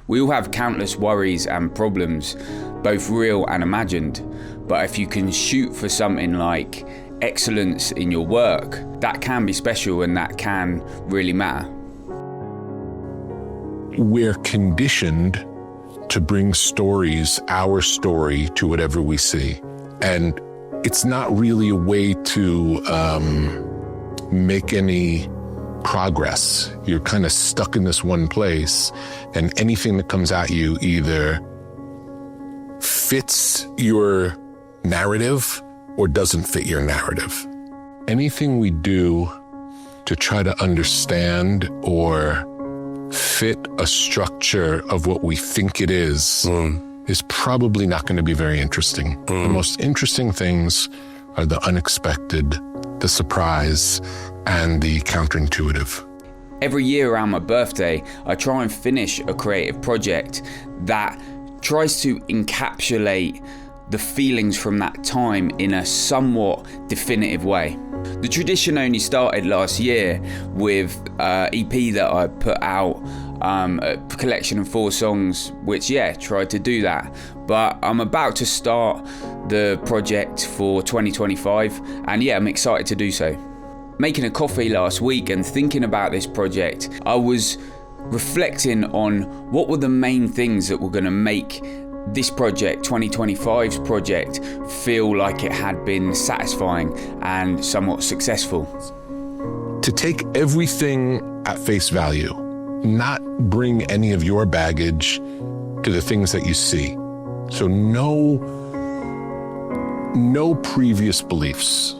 We all have countless worries and problems, both real and imagined. But if you can shoot for something like excellence in your work, that can be special and that can really matter. We're conditioned to bring stories, our story, to whatever we see. And it's not really a way to make any progress. You're kind of stuck in this one place, and anything that comes at you either fits your narrative or doesn't fit your narrative. Anything we do to try to understand or fit a structure of what we think it is probably not going to be very interesting. The most interesting things are the unexpected, the surprise, and the counterintuitive. Every year around my birthday, I try and finish a creative project that tries to encapsulate the feelings from that time in a somewhat definitive way. The tradition only started last year with an EP that I put out, a collection of 4 songs, which tried to do that. But I'm about to start the project for 2025, and I'm excited to do so. Making a coffee last week and thinking about this project, I was reflecting on what were the main things that were going to make this project, 2025's project, feel like it had been satisfying and somewhat successful. To take everything at face value, not bring any of your baggage to the things that you see. So no previous beliefs,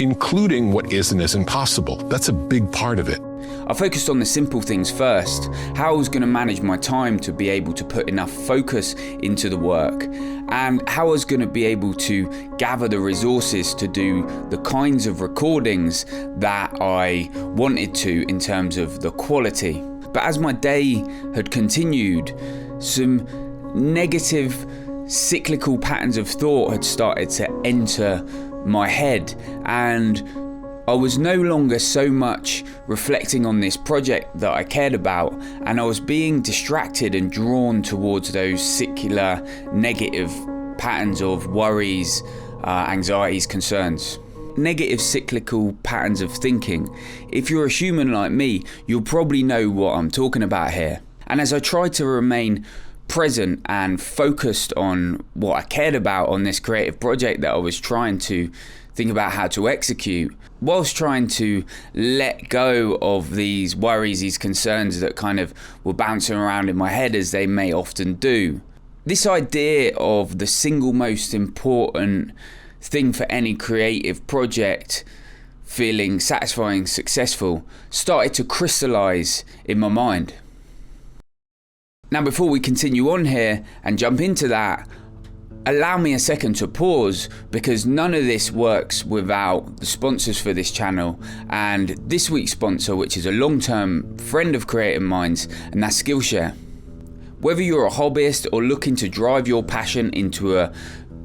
including what is and isn't possible. That's a big part of it. I focused on the simple things first, how I was going to manage my time to be able to put enough focus into the work, and how I was going to be able to gather the resources to do the kinds of recordings that I wanted to in terms of the quality. But as my day had continued, some negative cyclical patterns of thought had started to enter my head, and I was no longer so much reflecting on this project that I cared about, and I was being distracted and drawn towards those secular negative patterns of worries, anxieties, concerns. Negative cyclical patterns of thinking. If you're a human like me, you'll probably know what I'm talking about here. And as I tried to remain present and focused on what I cared about on this creative project that I was trying to think about how to execute, whilst trying to let go of these worries, these concerns that kind of were bouncing around in my head as they may often do. This idea of the single most important thing for any creative project feeling satisfying, successful, started to crystallize in my mind. Now, before we continue on here and jump into that, allow me a second to pause, because none of this works without the sponsors for this channel. And this week's sponsor, which is a long-term friend of Creative Minds, and that's Skillshare. Whether you're a hobbyist or looking to drive your passion into a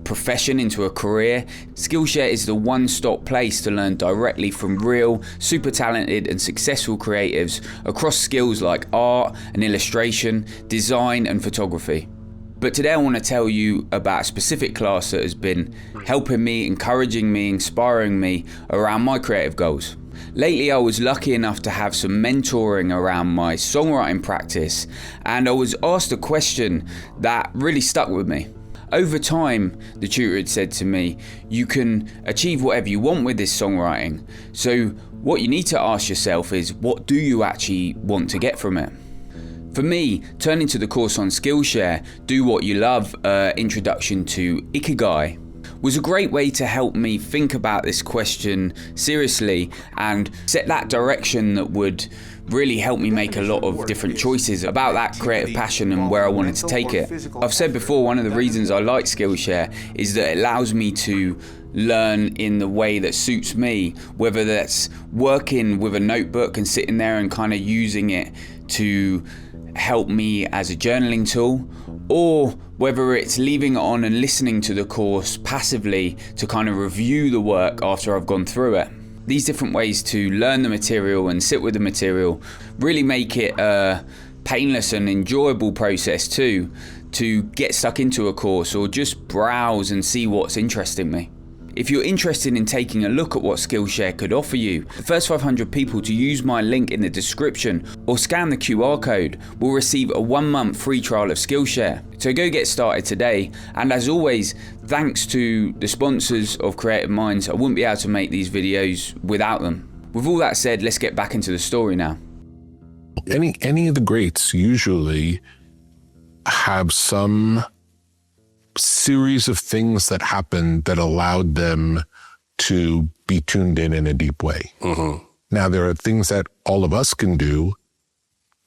profession, into a career, Skillshare is the one-stop place to learn directly from real, super talented and successful creatives across skills like art and illustration, design and photography. But today I want to tell you about a specific class that has been helping me, encouraging me, inspiring me around my creative goals. Lately I was lucky enough to have some mentoring around my songwriting practice, and I was asked a question that really stuck with me. Over time, the tutor had said to me, you can achieve whatever you want with this songwriting. So what you need to ask yourself is, what do you actually want to get from it? For me, turning to the course on Skillshare, Do What You Love, Introduction to Ikigai, was a great way to help me think about this question seriously and set that direction that would really help me make a lot of different choices about that creative passion and where I wanted to take it. I've said before, one of the reasons I like Skillshare is that it allows me to learn in the way that suits me, whether that's working with a notebook and sitting there and kind of using it to help me as a journaling tool, or whether it's leaving it on and listening to the course passively to kind of review the work after I've gone through it. These different ways to learn the material and sit with the material really make it a painless and enjoyable process too, to get stuck into a course or just browse and see what's interesting me. If you're interested in taking a look at what Skillshare could offer you, the first 500 people to use my link in the description or scan the QR code will receive a 1-month free trial of Skillshare. So go get started today. And as always, thanks to the sponsors of Creative Minds, I wouldn't be able to make these videos without them. With all that said, let's get back into the story now. Any of the greats usually have some series of things that happened that allowed them to be tuned in a deep way. Mm-hmm. Now, there are things that all of us can do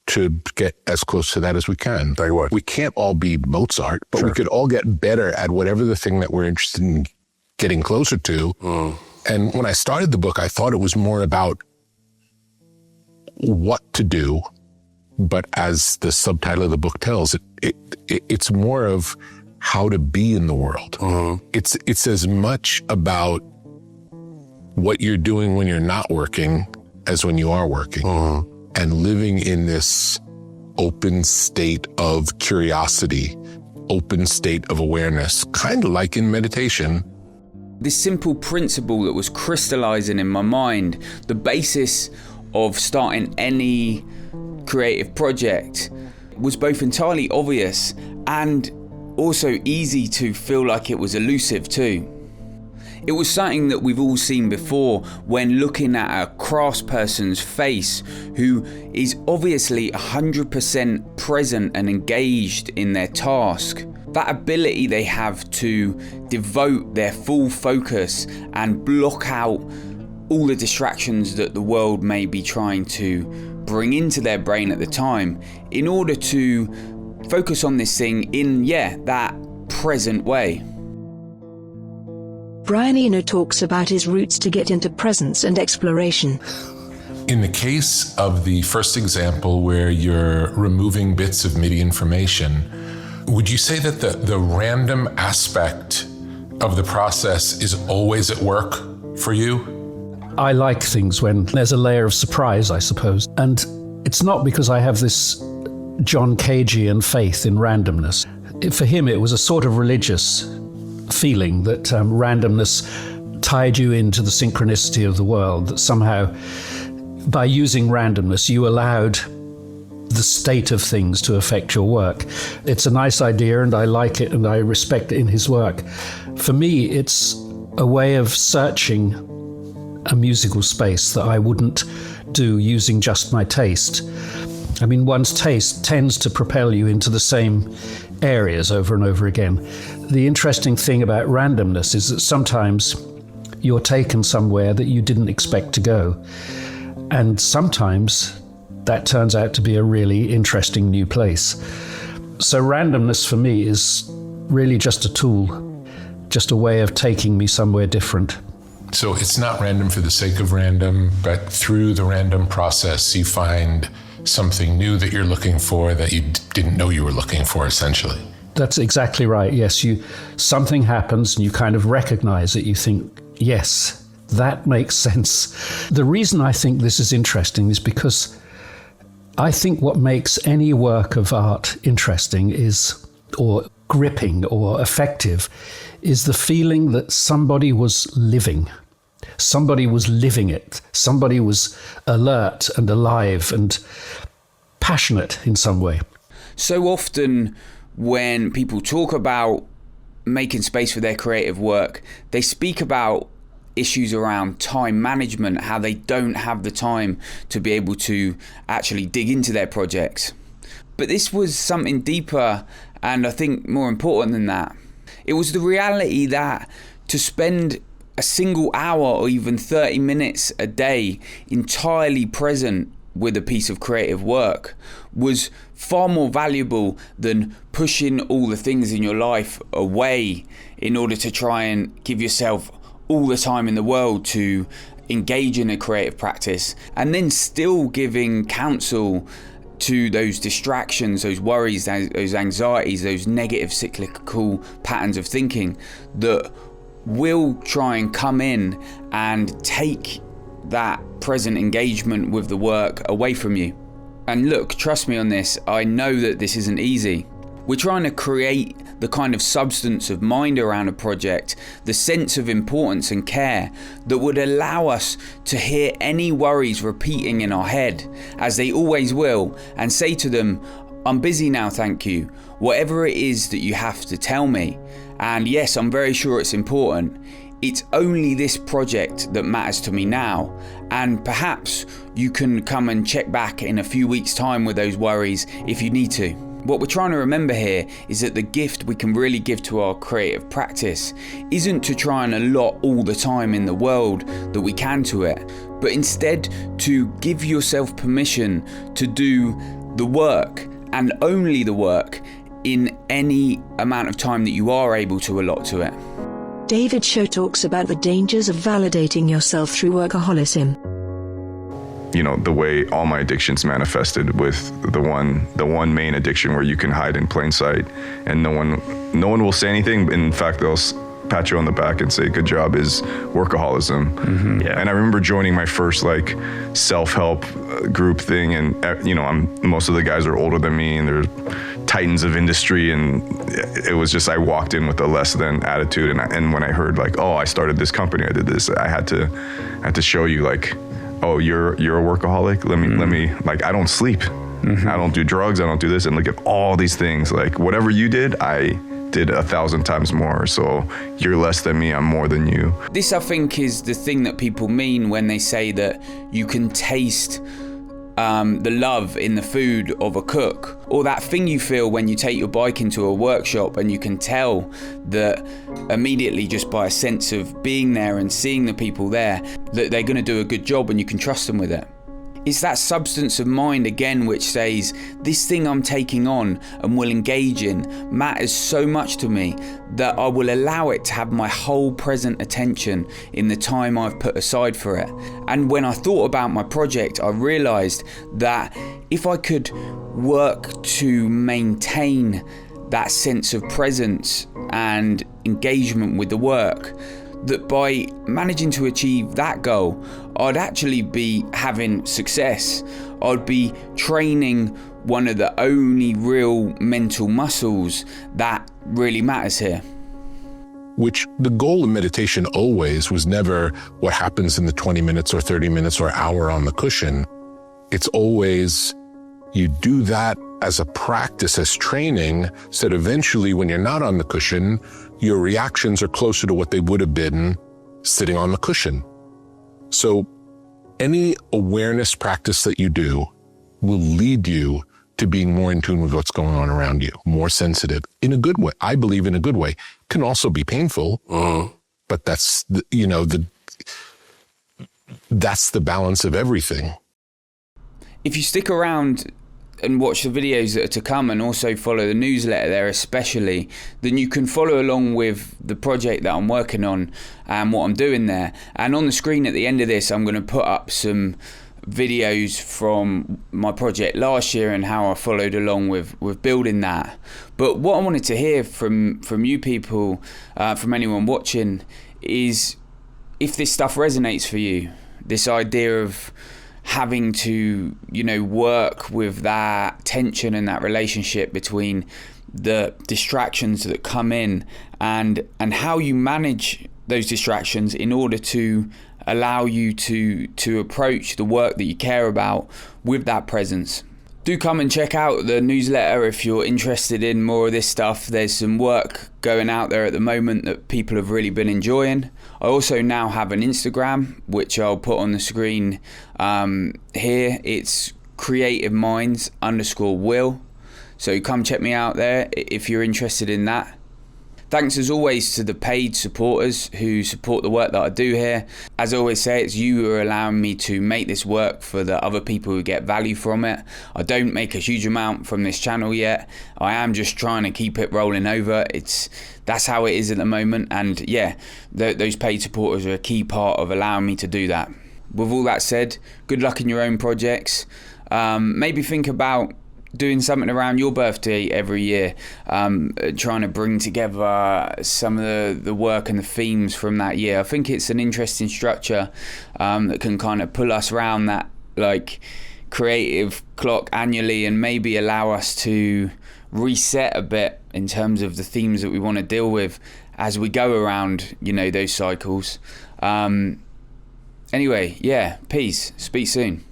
to get as close to that as we can. Tell you what. We can't all be Mozart, but we could all get better at whatever the thing that we're interested in getting closer to. Mm. And when I started the book, I thought it was more about what to do. But as the subtitle of the book tells, it's more of how to be in the world. Mm-hmm. It's as much about what you're doing when you're not working as when you are working. Mm-hmm. And living in this open state of curiosity, open state of awareness, kind of like in meditation. This simple principle that was crystallizing in my mind, the basis of starting any creative project, was both entirely obvious and also easy to feel like it was elusive too. It was something that we've all seen before when looking at a craftsperson's face who is obviously 100% present and engaged in their task. That ability they have to devote their full focus and block out all the distractions that the world may be trying to bring into their brain at the time in order to focus on this thing in, that present way. Brian Eno talks about his routes to get into presence and exploration. In the case of the first example where you're removing bits of MIDI information, would you say that the random aspect of the process is always at work for you? I like things when there's a layer of surprise, I suppose. And it's not because I have this John Cagean faith in randomness. For him, it was a sort of religious feeling that randomness tied you into the synchronicity of the world, that somehow by using randomness, you allowed the state of things to affect your work. It's a nice idea and I like it and I respect it in his work. For me, it's a way of searching a musical space that I wouldn't do using just my taste. I mean, one's taste tends to propel you into the same areas over and over again. The interesting thing about randomness is that sometimes you're taken somewhere that you didn't expect to go. And sometimes that turns out to be a really interesting new place. So randomness for me is really just a tool, just a way of taking me somewhere different. So it's not random for the sake of random, but through the random process, you find something new that you're looking for that you didn't know you were looking for, essentially. That's exactly right. Yes, something happens and you kind of recognize it. You think, yes, that makes sense. The reason I think this is interesting is because I think what makes any work of art interesting or gripping or effective is the feeling that somebody was living. Somebody was living it. Somebody was alert and alive and passionate in some way. So often when people talk about making space for their creative work, they speak about issues around time management, how they don't have the time to be able to actually dig into their projects. But this was something deeper and I think more important than that. It was the reality that to spend a single hour or even 30 minutes a day entirely present with a piece of creative work was far more valuable than pushing all the things in your life away in order to try and give yourself all the time in the world to engage in a creative practice, and then still giving counsel to those distractions, those worries, those anxieties, those negative cyclical patterns of thinking that will try and come in and take that present engagement with the work away from you. And look, trust me on this, I know that this isn't easy. We're trying to create the kind of substance of mind around a project, the sense of importance and care that would allow us to hear any worries repeating in our head, as they always will, and say to them, I'm busy now, thank you. Whatever it is that you have to tell me. And yes, I'm very sure it's important. It's only this project that matters to me now. And perhaps you can come and check back in a few weeks' time with those worries if you need to. What we're trying to remember here is that the gift we can really give to our creative practice isn't to try and allot all the time in the world that we can to it, but instead to give yourself permission to do the work and only the work in any amount of time that you are able to allot to it. David Choe talks about the dangers of validating yourself through workaholism. You know, the way all my addictions manifested with the one main addiction where you can hide in plain sight and no one will say anything. In fact, they'll pat you on the back and say, good job, is workaholism. Mm-hmm. Yeah. And I remember joining my first like self-help group thing. And, you know, most of the guys are older than me and they're titans of industry. And it was just, I walked in with a less than attitude. And when I heard like, oh, I started this company, I did this, I had to show you like, oh, you're a workaholic. Let me like, I don't sleep. Mm-hmm. I don't do drugs. I don't do this. And look at all these things, like whatever you did, I did 1,000 times more. So you're less than me. I'm more than you. This, I think, is the thing that people mean when they say that you can taste the love in the food of a cook, or that thing you feel when you take your bike into a workshop and you can tell that immediately just by a sense of being there and seeing the people there that they're going to do a good job and you can trust them with it. It's that substance of mind again which says, this thing I'm taking on and will engage in matters so much to me that I will allow it to have my whole present attention in the time I've put aside for it. And when I thought about my project, I realised that if I could work to maintain that sense of presence and engagement with the work, that by managing to achieve that goal, I'd actually be having success. I'd be training one of the only real mental muscles that really matters here. Which the goal of meditation always was never what happens in the 20 minutes or 30 minutes or hour on the cushion. It's always you do that as a practice, as training, so that eventually when you're not on the cushion, your reactions are closer to what they would have been sitting on the cushion. So any awareness practice that you do will lead you to being more in tune with what's going on around you, more sensitive in a good way. I believe in a good way. It can also be painful, but that's that's the balance of everything. If you stick around and watch the videos that are to come and also follow the newsletter there especially, then you can follow along with the project that I'm working on and what I'm doing there. And on the screen at the end of this, I'm going to put up some videos from my project last year and how I followed along with building that. But what I wanted to hear from you people, from anyone watching, is if this stuff resonates for you, this idea of having to, work with that tension and that relationship between the distractions that come in and how you manage those distractions in order to allow you to approach the work that you care about with that presence. Do come and check out the newsletter if you're interested in more of this stuff. There's some work going out there at the moment that people have really been enjoying. I also now have an Instagram, which I'll put on the screen here. It's creativeminds_will. So come check me out there if you're interested in that. Thanks as always to the paid supporters who support the work that I do here. As I always say, it's you who are allowing me to make this work for the other people who get value from it. I don't make a huge amount from this channel yet. I am just trying to keep it rolling over. That's how it is at the moment. And yeah, those paid supporters are a key part of allowing me to do that. With all that said, good luck in your own projects. Maybe think about doing something around your birthday every year, trying to bring together some of the work and the themes from that year. I think it's an interesting structure that can kind of pull us around that like creative clock annually and maybe allow us to reset a bit in terms of the themes that we want to deal with as we go around, you know, those cycles. Anyway, yeah, peace. Speak soon.